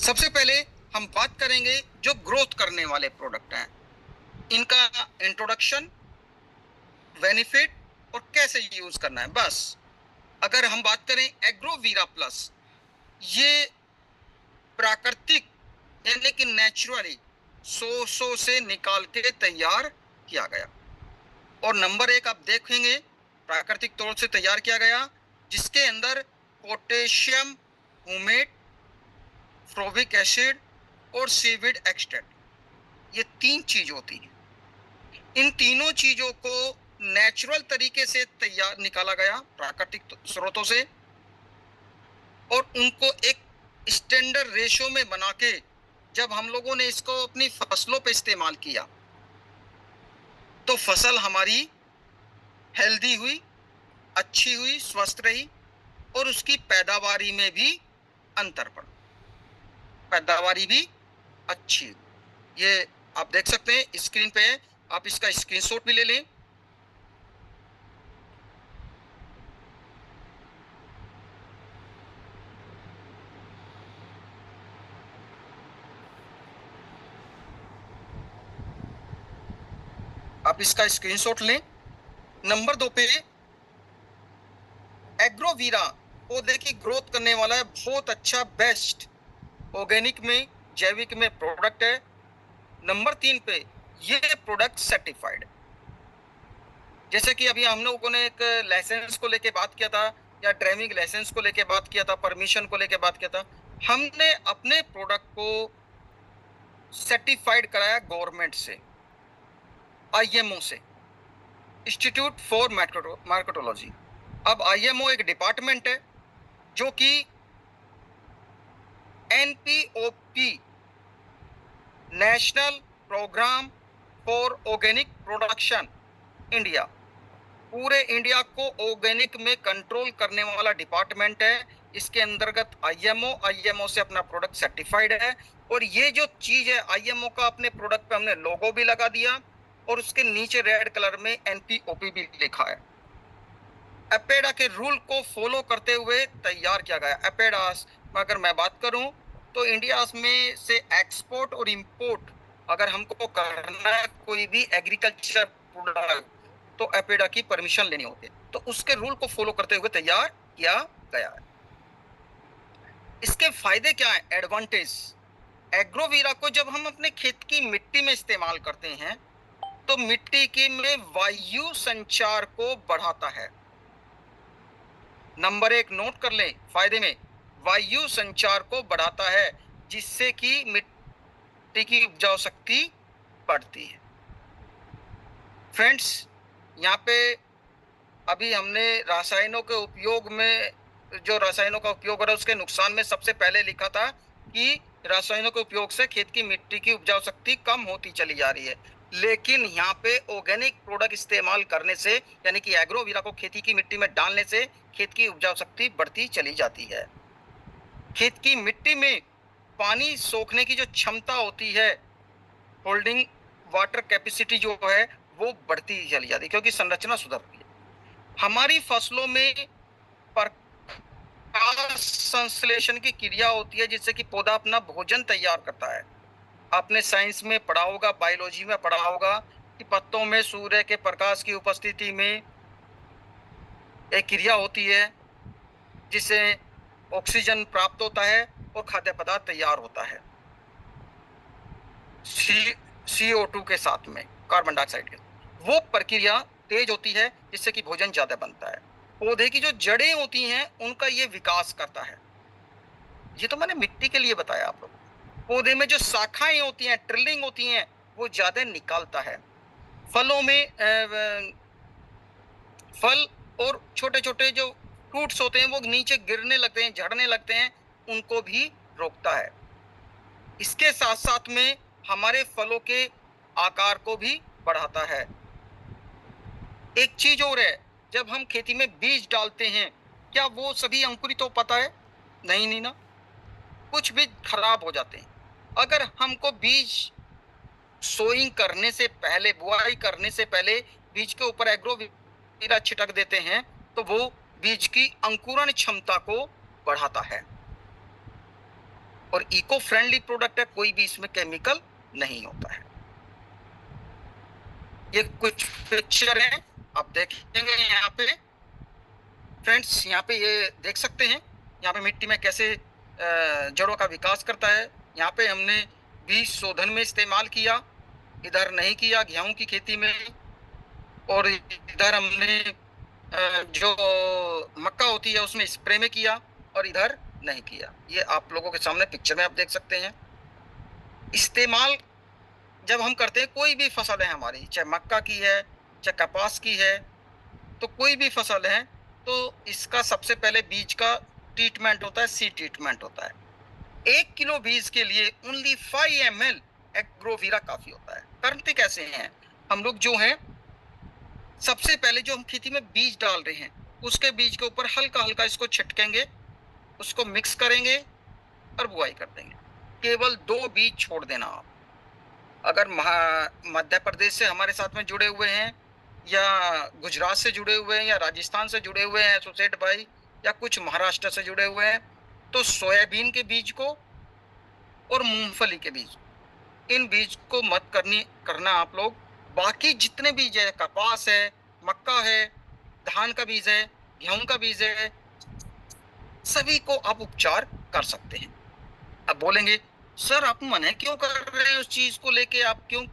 सबसे पहले हम बात करेंगे जो ग्रोथ करने वाले प्रोडक्ट हैं, इनका इंट्रोडक्शन, बेनिफिट और कैसे यूज करना है। बस अगर हम बात करें एग्रोवीरा प्लस, ये प्राकृतिक यानी कि नेचुरली सोर्सों से निकाल के तैयार किया गया। और नंबर एक आप देखेंगे प्राकृतिक तौर से तैयार किया गया, जिसके अंदर पोटेशियम हुमेट, फ्लोविक एसिड और सीविड एक्सट्रैक्ट, ये तीन चीज होती है। इन तीनों चीजों को नेचुरल तरीके से तैयार निकाला गया प्राकृतिक स्रोतों से, और उनको एक स्टैंडर्ड रेशो में बना के जब हम लोगों ने इसको अपनी फसलों पे इस्तेमाल किया तो फसल हमारी हेल्दी हुई, अच्छी हुई, स्वस्थ रही, और उसकी पैदावारी में भी अंतर पड़ा, पैदावारी भी अच्छी हुई। ये आप देख सकते हैं स्क्रीन पे, आप इसका स्क्रीनशॉट भी ले लें। आप इसका स्क्रीनशॉट लें। नंबर 2 पे एग्रोवीरा पौधे की ग्रोथ करने वाला है, बहुत अच्छा बेस्ट ऑर्गेनिक में, जैविक में प्रोडक्ट है। नंबर 3 पे ये प्रोडक्ट सर्टिफाइड, जैसे कि अभी हम लोगों ने एक लाइसेंस को लेके बात किया था, या ड्राइविंग लाइसेंस को लेके बात किया था, परमिशन को लेके बात किया था, हमने अपने प्रोडक्ट को सर्टिफाइड कराया गवर्नमेंट से, आईएमओ से, इंस्टीट्यूट फॉर मार्केटोलॉजी। अब आईएमओ एक डिपार्टमेंट है जो कि NPOP, national programme for organic production India, पूरे इंडिया को ऑर्गेनिक में कंट्रोल करने वाला डिपार्टमेंट है। इसके अंतर्गत आईएमओ से अपना प्रोडक्ट सर्टिफाइड है। और ये जो चीज है आईएमओ का, अपने प्रोडक्ट पे हमने लोगो भी लगा दिया और उसके नीचे रेड कलर में एनपीओपी भी लिखा है। एपेडा के रूल को फॉलो करते हुए तैयार किया गया। एपेडास में अगर मैं बात करूं तो इंडिया में से एक्सपोर्ट और इंपोर्ट अगर हमको करना है कोई भी एग्रीकल्चर प्रोडक्ट, तो एपेडा की परमिशन लेनी होती है, तो उसके रूल को फॉलो करते हुए तैयार किया गया है। इसके फायदे क्या है, एडवांटेज। एग्रोवीरा को जब हम अपने खेत की मिट्टी में इस्तेमाल करते हैं तो मिट्टी के में वायु संचार को बढ़ाता है। नंबर 1 नोट कर लें, फायदे में वायु संचार को बढ़ाता है, जिससे कि मिट्टी की उपजाऊ शक्ति बढ़ती है। फ्रेंड्स, यहाँ पे अभी हमने रासायनों के उपयोग में, जो रासायनों का उपयोग हो रहा है उसके नुकसान में सबसे पहले लिखा था कि रासायनों के उपयोग से खेत की मिट्टी की उपजाऊ शक्ति कम होती चली जा रही है। लेकिन यहाँ पे ऑर्गेनिक प्रोडक्ट इस्तेमाल करने से, यानी कि एग्रोवीरा को खेती की मिट्टी में डालने से खेत की उपजाऊ शक्ति बढ़ती चली जाती है। खेत की मिट्टी में पानी सोखने की जो क्षमता होती है, होल्डिंग वाटर कैपेसिटी जो है, वो बढ़ती चली जाती है क्योंकि संरचना सुधरती है। हमारी फसलों में प्रकाश संश्लेषण की क्रिया होती है, जिससे कि पौधा अपना भोजन तैयार करता है। आपने साइंस में पढ़ा होगा, बायोलॉजी में पढ़ा होगा कि पत्तों में सूर्य के प्रकाश की उपस्थिति में एक क्रिया होती है जिससे ऑक्सीजन प्राप्त होता है और खाद्य पदार्थ तैयार होता है CO2 के साथ में, कार्बन डाइऑक्साइड के। वो प्रक्रिया तेज होती है जिससे कि भोजन ज्यादा बनता है। पौधे की जो जड़ें होती हैं उनका ये विकास करता है। ये तो मैंने मिट्टी के लिए बताया आप लोग। पौधे में जो शाखाएं होती हैं, ट्रिलिंग होती हैं, वो ज्यादा निकालता है। फलों में फल और छोटे छोटे जो फ्रूट्स होते हैं वो नीचे गिरने लगते हैं, झड़ने लगते हैं, उनको भी रोकता है। इसके साथ साथ में हमारे फलों के आकार को भी बढ़ाता है। एक चीज और है, जब हम खेती में बीज डालते हैं, क्या वो सभी अंकुरित हो पाता है? नहीं, नहीं ना, कुछ बीज खराब हो जाते हैं। अगर हमको बीज सोइंग करने से पहले, बुआई करने से पहले बीज के ऊपर एग्रोवीरा छिटक देते हैं तो वो बीज की अंकुरण क्षमता को बढ़ाता है। और इको फ्रेंडली प्रोडक्ट है, कोई भी इसमें केमिकल नहीं होता है। ये कुछ पिक्चर है, आप देखेंगे यहाँ पे फ्रेंड्स, यहाँ पे ये देख सकते हैं, यहाँ पे मिट्टी में कैसे जड़ों का विकास करता है। यहाँ पे हमने बीज शोधन में इस्तेमाल किया, इधर नहीं किया गेहूं की खेती में, और इधर हमने जो मक्का होती है उसमें स्प्रे में किया, और इधर नहीं किया। ये आप लोगों के सामने पिक्चर में आप देख सकते हैं। इस्तेमाल जब हम करते हैं, कोई भी फसल है हमारी, चाहे मक्का की है चाहे कपास की है, तो कोई भी फसल है, तो इसका सबसे पहले बीज का ट्रीटमेंट होता है, सीड ट्रीटमेंट होता है। 1 किलो बीज के लिए ओनली 5 ml एग्रोवीरा काफी होता है। करते कैसे हैं हम लोग, जो है सबसे पहले जो हम खेती में बीज डाल रहे हैं, उसके बीज के ऊपर हल्का हल्का इसको छिटकेंगे, उसको मिक्स करेंगे और बुआई कर देंगे। केवल 2 बीज छोड़ देना आप। अगर मध्य प्रदेश से हमारे साथ में जुड़े हुए हैं, या गुजरात से जुड़े हुए हैं, या राजस्थान से जुड़े हुए हैं एसोसिएट भाई, या कुछ महाराष्ट्र से जुड़े हुए हैं, तो सोयाबीन के बीज को और मूंगफली के बीज, इन बीज को मत करना आप लोग। बाकी जितने बीज है, कपास है, मक्का है, धान का बीज है, गेहूं का बीज है, सभी को आप उपचार कर सकते हैं। अब बोलेंगे सर आप मना क्यों कर रहे हैं उस चीज को लेके, आप क्यों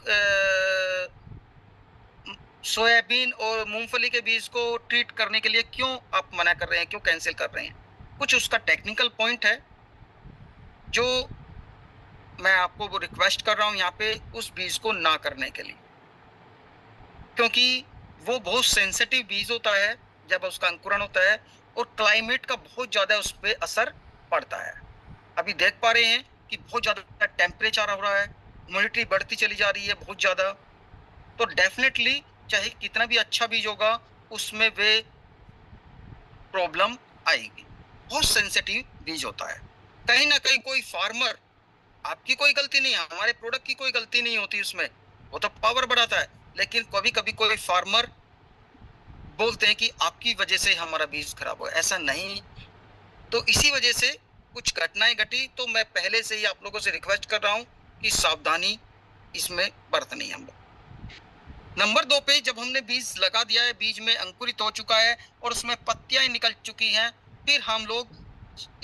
सोयाबीन और मूंगफली के बीज को ट्रीट करने के लिए क्यों आप मना कर रहे हैं, क्यों कैंसिल कर रहे हैं? कुछ उसका टेक्निकल पॉइंट है जो मैं आपको वो रिक्वेस्ट कर रहा हूं यहाँ पे, उस बीज को ना करने के लिए, क्योंकि वो बहुत सेंसिटिव बीज होता है जब उसका अंकुरण होता है, और क्लाइमेट का बहुत ज्यादा उस पर असर पड़ता है। अभी देख पा रहे हैं कि बहुत ज्यादा टेम्परेचर हो रहा है, ह्यूमिडिटी बढ़ती चली जा रही है बहुत ज्यादा, तो डेफिनेटली चाहे कितना भी अच्छा बीज होगा, उसमें वे प्रॉब्लम आएगी। बहुत सेंसिटिव बीज होता है। कहीं ना कहीं कोई फार्मर, आपकी कोई गलती नहीं है, हमारे प्रोडक्ट की कोई गलती नहीं होती उसमें, वो तो पावर बढ़ाता है, लेकिन कभी कभी कोई फार्मर बोलते हैं कि आपकी वजह से हमारा बीज खराब हुआ। ऐसा नहीं, तो इसी वजह से कुछ घटनाएं घटी, तो मैं पहले से ही आप लोगों से रिक्वेस्ट कर रहा हूं कि सावधानी इसमें बरतनी हम लोग। नंबर 2 पे जब हमने बीज लगा दिया है, बीज में अंकुरित हो चुका है और उसमें पत्तियां निकल चुकी हैं, फिर हम लोग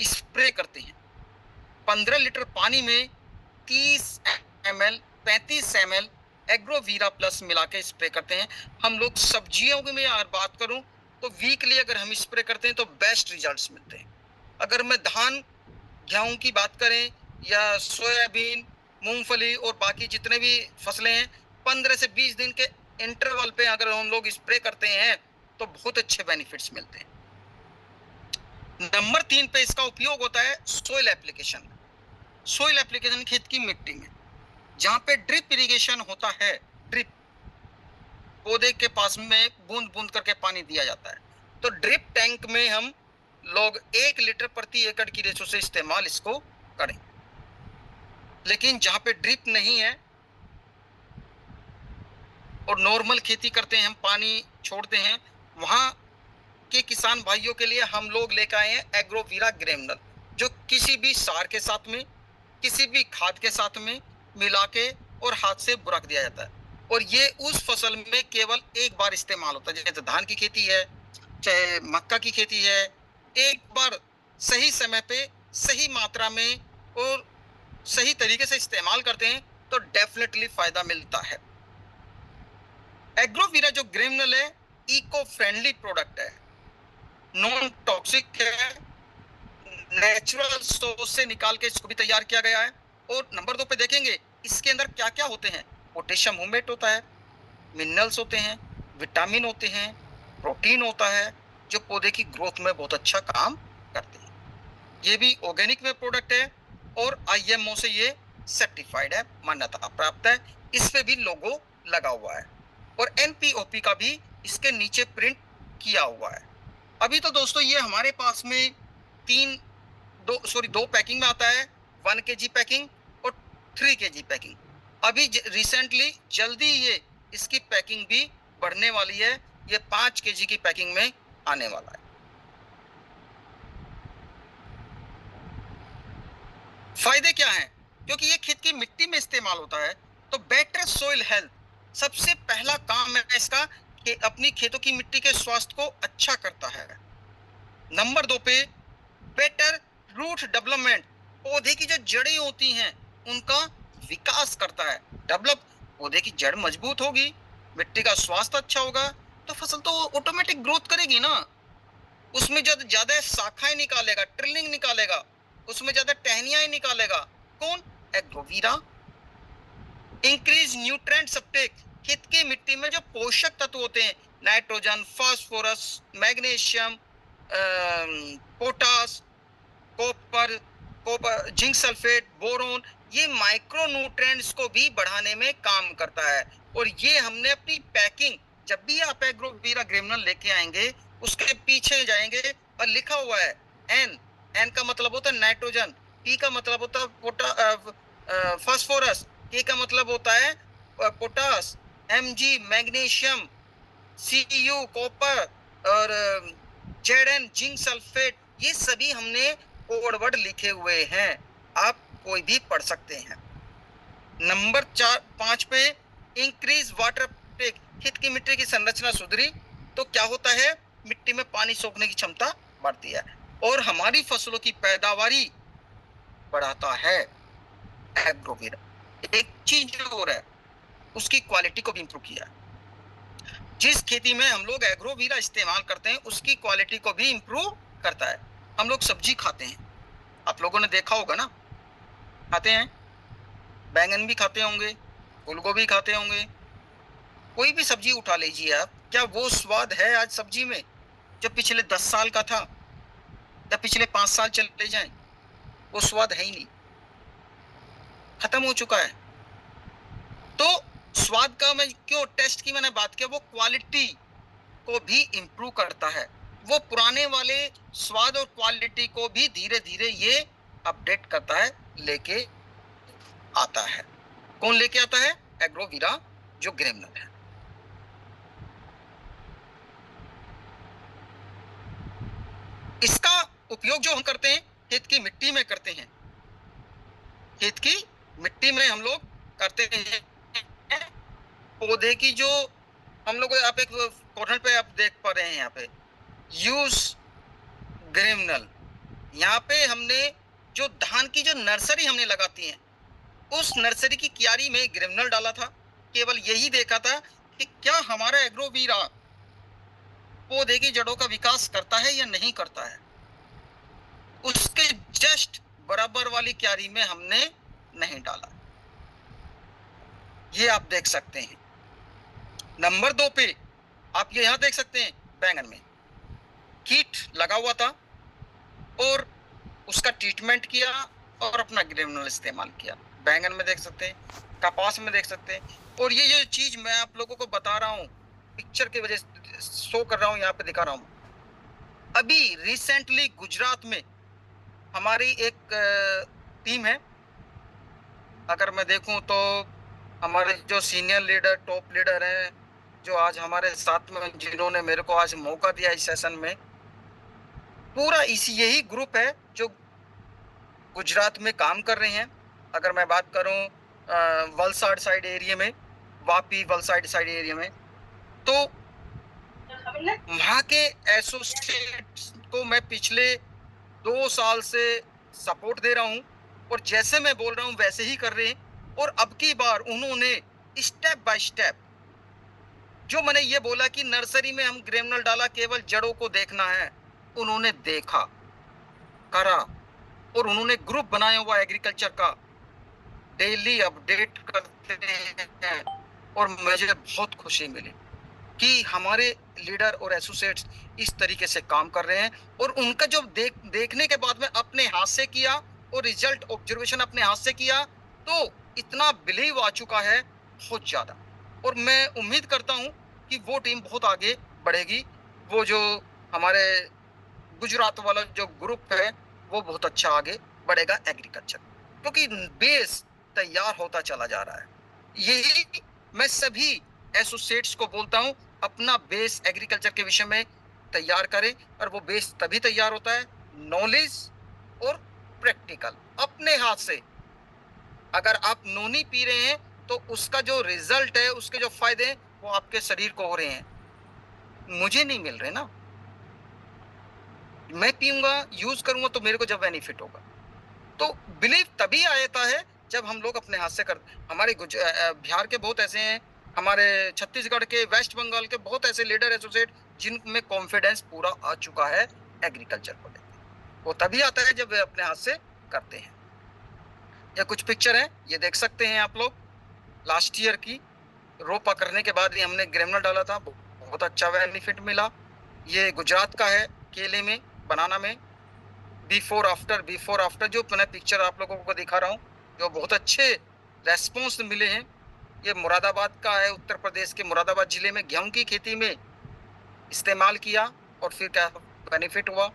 स्प्रे करते हैं। 15 लीटर पानी में 30 ml 35 ml एग्रोवीरा प्लस मिला के स्प्रे करते हैं हम लोग। सब्जियों की मैं अगर बात करूं तो वीकली अगर हम स्प्रे करते हैं तो बेस्ट रिजल्ट्स मिलते हैं। अगर मैं धान गेहूं की बात करें, या सोयाबीन, मूंगफली और बाकी जितने भी फसलें हैं, 15 से 20 दिन के इंटरवल पे अगर हम लोग स्प्रे करते हैं तो बहुत अच्छे बेनिफिट्स मिलते हैं। नंबर 3 पे इसका उपयोग होता है सोइल एप्लीकेशन। सोइल एप्लीकेशन खेत की मिट्टी में, जहां पे ड्रिप इरिगेशन होता है, ड्रिप पौधे के पास में बूंद बूंद करके पानी दिया जाता है, तो ड्रिप टैंक में हम लोग 1 लीटर प्रति एकड़ की रेशो से इस्तेमाल इसको करें। लेकिन जहां पे ड्रिप नहीं है और नॉर्मल खेती करते हैं, हम पानी छोड़ते हैं, वहां के किसान भाइयों के लिए हम लोग लेकर आए हैं एग्रोवीरा ग्रेनुलर, जो किसी भी सार के साथ में, किसी भी खाद के साथ में मिला के और हाथ से बुरक दिया जाता है। और ये उस फसल में केवल एक बार इस्तेमाल होता है। जैसे धान की खेती है, चाहे मक्का की खेती है, एक बार सही समय पे सही मात्रा में और सही तरीके से इस्तेमाल करते हैं तो डेफिनेटली फायदा मिलता है। एग्रोवीरा जो ग्रेनुलर है, इको फ्रेंडली प्रोडक्ट है, नॉन टॉक्सिक है, नेचुरल सोर्स से निकाल के इसको भी तैयार किया गया है। और नंबर 2 पे देखेंगे इसके अंदर क्या क्या होते हैं। पोटेशियम हुमेट होता है, मिनरल्स होते हैं, विटामिन होते हैं, प्रोटीन होता है, जो पौधे की ग्रोथ में बहुत अच्छा काम करते हैं। ये भी ऑर्गेनिक में प्रोडक्ट है और IMO से ये सर्टिफाइड है, मान्यता प्राप्त है। इस पे भी लोगो लगा हुआ है और NPOP का भी इसके नीचे प्रिंट किया हुआ है। अभी तो दोस्तों ये हमारे पास में दो पैकिंग में आता है, 1 kg पैकिंग और 3 kg पैकिंग। अभी रिसेंटली जल्दी ये इसकी पैकिंग भी बढ़ने वाली है, ये 5 kg की पैकिंग में आने वाला है। फायदे क्या हैं? क्योंकि ये खेत की मिट्टी में इस्तेमाल होता है, तो बेटर सोइल हेल्थ सबसे पहला काम है इसका कि अपनी खेतों की मिट्टी के स्वास्थ्य को अच्छा करता है। नंबर 2 पे बेटर रूट डेवलपमेंट, पौधे की जो जड़ें होती हैं उनका विकास करता है। डेवलप, पौधे की जड़ मजबूत होगी, मिट्टी का स्वास्थ्य अच्छा होगा, तो फसल तो ऑटोमेटिक ग्रोथ करेगी ना। उसमें जब ज्यादा शाखाएं निकालेगा, ट्रिलिंग निकालेगा, उसमें ज्यादा टहनियां निकालेगा कौन? एग्रोवीरा। इंक्रीज न्यूट्रेंट अपटेक, खेत की मिट्टी में जो पोषक तत्व होते हैं, nitrogen, phosphorus, magnesium, potash, copper, zinc sulphate, boron, ये माइक्रो न्यूट्रिएंट्स को भी बढ़ाने में काम करता है। और ये हमने अपनी पैकिंग, जब भी आप एग्रोवीरा ग्रेनुल लेके आएंगे उसके पीछे जाएंगे और लिखा हुआ है एन। एन का मतलब होता है नाइट्रोजन, पी का मतलब होता है फास्फोरस, के का मतलब होता है potash, MG magnesium, CU copper, और जेडन जिंक सल्फेट, ये सभी हमने कोड वर्ड लिखे हुए हैं, आप कोई भी पढ़ सकते हैं। नंबर 5 पे इंक्रीज वाटर टेक, खेत की मिट्टी की संरचना सुधरी तो क्या होता है? मिट्टी में पानी सोखने की क्षमता बढ़ती है और हमारी फसलों की पैदावारी बढ़ाता है एग्रोवीरा। एक चीज और है, उसकी क्वालिटी को भी इंप्रूव किया है। जिस खेती में हम लोग एग्रोवीरा इस्तेमाल करते हैं उसकी क्वालिटी को भी इंप्रूव करता है। हम लोग सब्जी खाते हैं, आप लोगों ने देखा होगा ना, खाते हैं, बैंगन भी खाते होंगे, फूलगोभी खाते होंगे, कोई भी सब्जी उठा लीजिए आप, क्या वो स्वाद है आज सब्जी में जो पिछले 10 साल का था या पिछले 5 साल चले जाएं? वो स्वाद है ही नहीं, खत्म हो चुका है। तो स्वाद का मैं क्यों टेस्ट की मैंने बात किया, वो क्वालिटी को भी इंप्रूव करता है। वो पुराने वाले स्वाद और क्वालिटी को भी धीरे धीरे ये अपडेट करता है, लेके आता है। कौन लेके आता है? एग्रोवीरा जो ग्रेनुल है। इसका उपयोग जो हम करते हैं खेत की मिट्टी में करते हैं, खेत की मिट्टी में हम लोग करते हैं। पौधे की जो हम लोग, आप एक कॉर्नर पे आप देख पा रहे हैं, यहाँ पे यूज ग्रेनुल, यहाँ पे हमने जो धान की जो नर्सरी हमने लगाती है उस नर्सरी की क्यारी में ग्रेनुल डाला था। केवल यही देखा था कि क्या हमारा एग्रोवीरा पौधे की जड़ों का विकास करता है या नहीं करता है। उसके जस्ट बराबर वाली क्यारी में हमने नहीं डाला, ये आप देख सकते हैं। नंबर 2 पे आप ये यहां देख सकते हैं, बैंगन में कीट लगा हुआ था और उसका ट्रीटमेंट किया और अपना ग्रेनुल इस्तेमाल किया। बैंगन में देख सकते हैं, कपास में देख सकते हैं। और ये जो चीज मैं आप लोगों को बता रहा हूँ, पिक्चर की वजह से शो कर रहा हूँ, यहाँ पे दिखा रहा हूँ। अभी रिसेंटली गुजरात में हमारी एक टीम है, अगर मैं देखूं तो हमारे जो सीनियर लीडर, टॉप लीडर हैं, जो आज हमारे साथ में, जिन्होंने मेरे को आज मौका दिया इस सेशन में, पूरा इसी यही ग्रुप है जो गुजरात में काम कर रहे हैं। अगर मैं बात करूं वलसाड साइड एरिया में, वापी वलसाड साइड एरिया में, तो वहां के एसोसिएट्स को मैं पिछले 2 साल से सपोर्ट दे रहा हूं और जैसे मैं बोल रहा हूं वैसे ही कर रहे हैं। और अब की बार उन्होंने स्टेप बाय स्टेप, जो मैंने ये बोला कि नर्सरी में हम ग्रेनुल डाला केवल जड़ों को देखना है, उन्होंने देखा, करा, और उन्होंने ग्रुप बनाया हुआ एग्रीकल्चर का, डेली अपडेट करते हैं। और मुझे बहुत खुशी मिली कि हमारे लीडर और एसोसिएट्स इस तरीके से काम कर रहे हैं। और उनका जो देखने के बाद में अपने हाथ से किया और रिजल्ट ऑब्जर्वेशन अपने हाथ से किया, तो इतना बिलीव आ चुका है, बहुत ज्यादा। और मैं उम्मीद करता हूं कि वो टीम बहुत आगे बढ़ेगी। वो जो हमारे गुजरात वाला जो ग्रुप है वो बहुत अच्छा आगे बढ़ेगा एग्रीकल्चर, क्योंकि बेस तैयार होता चला जा रहा है। यही मैं सभी एसोसिएट्स को बोलता हूं, अपना बेस एग्रीकल्चर के विषय में तैयार करें। और वो बेस तभी तैयार होता है नॉलेज और प्रैक्टिकल अपने हाथ से। अगर आप नोनी पी रहे हैं तो उसका जो रिजल्ट है, उसके जो फायदे हैं वो आपके शरीर को हो रहे हैं, मुझे नहीं मिल रहे ना। मैं पीऊंगा, यूज करूंगा तो मेरे को जब बेनिफिट होगा। तो बिलीव तभी आता है जब हम लोग अपने हाथ से करते। हमारे बिहार के बहुत ऐसे हैं, हमारे छत्तीसगढ़ के, वेस्ट बंगाल के बहुत ऐसे लीडर एसोसिएट जिनमें कॉन्फिडेंस पूरा आ चुका है एग्रीकल्चर को लेकर। वो तभी आता है जब वे अपने हाथ से करते हैं। ये कुछ पिक्चर है, ये देख सकते हैं आप लोग, लास्ट ईयर की। रोपा करने के बाद ही हमने ग्रेनुलर डाला था, बहुत अच्छा बेनिफिट मिला। ये गुजरात का है, केले में, बनाना में। बिफोर आफ्टर जो मैंने पिक्चर आप लोगों को दिखा रहा हूँ, जो बहुत अच्छे रेस्पॉन्स मिले हैं। ये मुरादाबाद का है, उत्तर प्रदेश के मुरादाबाद जिले में गेहूं की खेती में इस्तेमाल किया और फिर क्या बेनिफिट हुआ।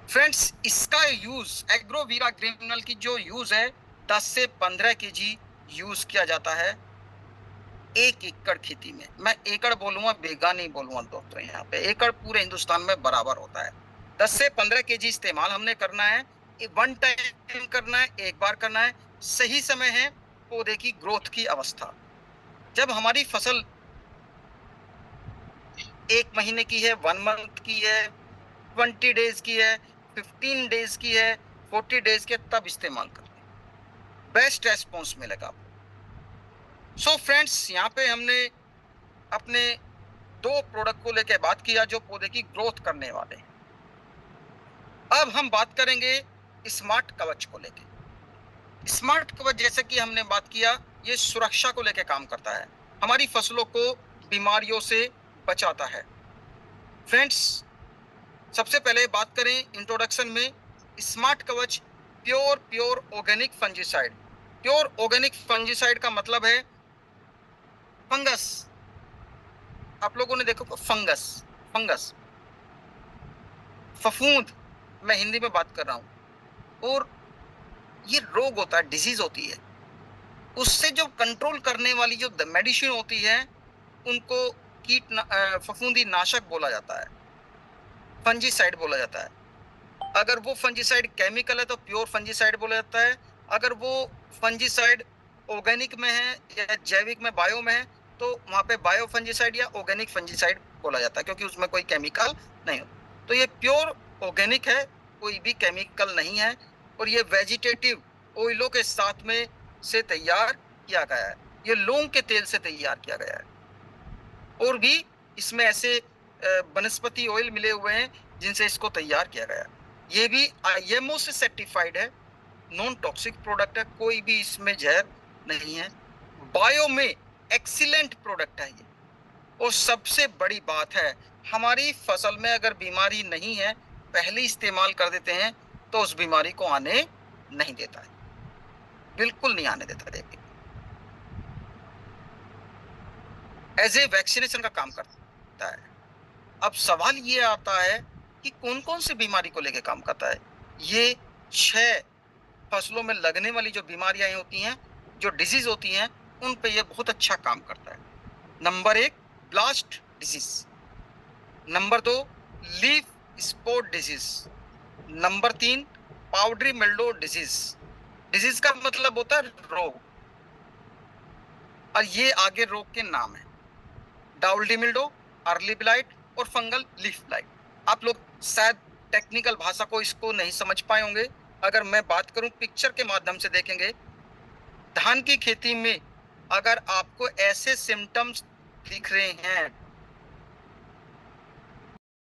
फ्रेंड्स, इसका यूज एग्रोवीरा ग्रेनुल की जो यूज है 10 से 15 केजी यूज किया जाता है 1 एकड़ खेती में। मैं एकड़ बोलूंगा, बीघा नहीं बोलूंगा दोस्तों। यहाँ पे एकड़ पूरे हिंदुस्तान में बराबर होता है। 10 से 15 केजी इस्तेमाल हमने करना है, वन टाइम करना है, एक बार करना है। सही समय है पौधे की ग्रोथ की अवस्था, जब हमारी फसल 1 महीने की है, 1 मंथ की है, 20 डेज की है, 15 डेज की है, 40 डेज के, तब इस्तेमाल करें, बेस्ट रेस्पॉन्स मिलेगा आपको। सो फ्रेंड्स, यहाँ पे हमने अपने 2 प्रोडक्ट को लेकर बात किया जो पौधे की ग्रोथ करने वाले हैं। अब हम बात करेंगे स्मार्ट कवच को लेकर। स्मार्ट कवच, जैसे कि हमने बात किया, ये सुरक्षा को लेकर काम करता है, हमारी फसलों को बीमारियों से बचाता है। फ्रेंड्स, सबसे पहले बात करें इंट्रोडक्शन में, स्मार्ट कवच pure organic fungicide. Pure organic fungicide का मतलब है फंगस। आप लोगों ने देखो फंगस, फफूंद, मैं हिंदी में बात कर रहा हूं। और ये रोग होता है, डिजीज होती है, उससे जो कंट्रोल करने वाली जो मेडिसिन होती है उनको फफूंदी नाशक बोला जाता है, फंजीसाइड बोला जाता है। अगर वो फंजीसाइड केमिकल है तो प्योर फंजीसाइड बोला जाता है। अगर वो फंजीसाइड ऑर्गेनिक में है या जैविक में, बायो में है, तो वहां पे बायो फंजीसाइड या ऑर्गेनिक फंजीसाइड बोला जाता है, क्योंकि उसमें कोई केमिकल नहीं होता। तो ये प्योर ऑर्गेनिक है, कोई भी केमिकल नहीं है, और ये वेजिटेटिव ऑयलों के साथ में से तैयार किया गया है। ये लौंग के तेल से तैयार किया गया है, और भी इसमें ऐसे वनस्पति ऑयल मिले हुए हैं जिनसे इसको तैयार किया गया है। ये भी IMO से सर्टिफाइड है, नॉन टॉक्सिक प्रोडक्ट है, कोई भी इसमें जहर नहीं है, बायो में एक्सीलेंट प्रोडक्ट है ये। और सबसे बड़ी बात है, हमारी फसल में अगर बीमारी नहीं है, पहले इस्तेमाल कर देते हैं तो उस बीमारी को आने नहीं देता है, बिल्कुल नहीं आने देता है। एज ए वैक्सीनेशन का काम करता है। अब सवाल ये आता है कि कौन कौन सी बीमारी को लेकर काम करता है। ये 6 फसलों में लगने वाली जो बीमारियां होती हैं, जो डिजीज होती हैं, उन पे ये बहुत अच्छा काम करता है। Number 1 blast disease, number 2 leaf spot disease, number 3 powdery mildew disease. Disease का मतलब होता है रोग, और ये आगे रोग के नाम है, डाउल्डी मिल्ड्यू, अर्ली ब्लाइट और फंगल लीफ ब्लाइट। आप लोग शायद टेक्निकल भाषा को इसको नहीं समझ पाए होंगे। अगर मैं बात करूं, पिक्चर के माध्यम से देखेंगे, धान की खेती में अगर आपको ऐसे सिम्टम्स दिख रहे हैं